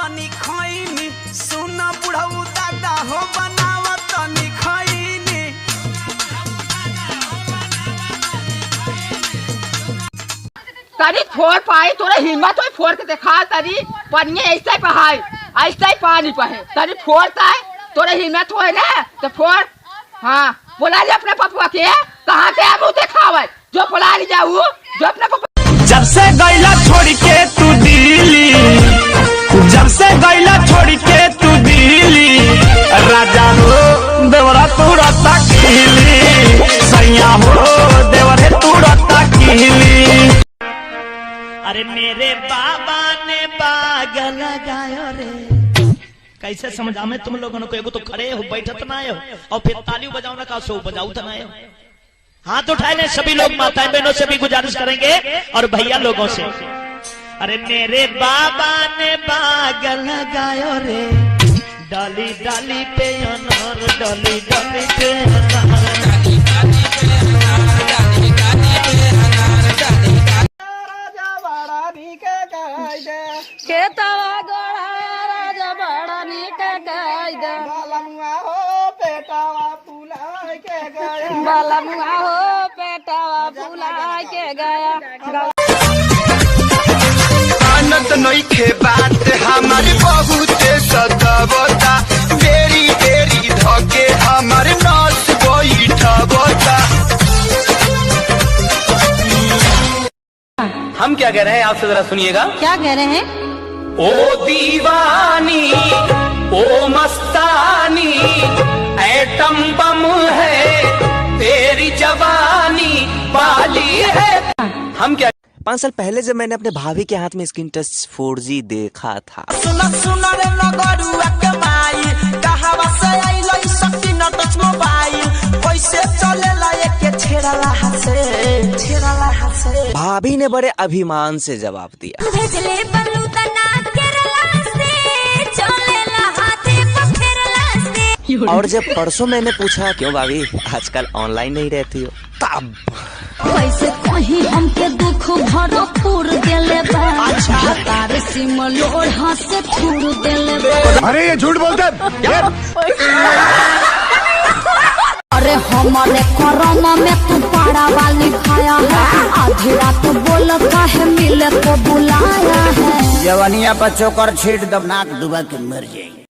तनी खैनी सुन बुढ़ऊ दादा हो बनाव तनी खैनी। तरी फोड़ पाए तोरे हिम्मत हो फोड़ के देखा तरी पनिए ऐसे पहाड़ ऐसे ही पानी पहे तरी फोड़ता है तोरे हिम्मत हो ना तो फोड़। हाँ बोला ले अपने पपुआ के कहाँ से अब देखावे जो बोला ले जाऊ जो अपने पपुआ। जब से गैला छोड़ के तू दिल्ली, जब से गैला छोड़ के तू दिल्ली, राजा हो देवरा तू रता खिली, सैया हो देवरे तू रता खिली। अरे मेरे बाबा ने बाग लगायो रे। कैसे समझा मैं तुम लोगों को? एगो तो खड़े हो बैठत ना हो और फिर ताली बजाओ ना का सो बजाऊ तो ना हो। हाथ उठाए ने सभी लोग, माताएं बहनों से भी गुजारिश करेंगे और भैया लोगों से। अरे मेरे बाबा ने बाग लगायो रे, डाली डाली पे अनार, डाली डाली पे अनार। खेतवा गोड़ा राजा बड़ा नीक गाय दे, बालमुआ हो पेटावा फुला के गया, बालमुआ हो पेटवा फुला के गया। आनंद नइखे बात हमारे बहुत सतावता, बेरी बेरी धके हमारे नस बैठवता। हम क्या कह रहे हैं आपसे जरा सुनिएगा। क्या कह रहे हैं? ओ दीवानी ओ मस्तानी एटम बम है तेरी जवानी पाली है। हम क्या 5 साल पहले जब मैंने अपने भाभी के हाथ में स्क्रीन टच 4G देखा था। सुना सुना रे नगरुआ के माई कहावा से आइलो शक्ति न टच मोबाइल, कैसे चलेला एक छेड़ला हसे। भाभी ने बड़े अभिमान से जवाब दिया, भेजले बल्लू तना केरला से, चलेला हाथे पखेरला से। और जब परसों मैंने पूछा क्यों भाभी आजकल ऑनलाइन नहीं रहती हो, तब कैसे कहीं हमके दुख भरपूर देले बा, तार सिम लोढ़ा से छुड़ देले बा। अरे ये झूठ बोलते अरे हमारे कोरोना में तू पारा वाली खाया है, आधी रात बोल काहे मिले को बुलाया है। जवानिया पर चोकर छीट दबनाक डूबा के मर जाएगी।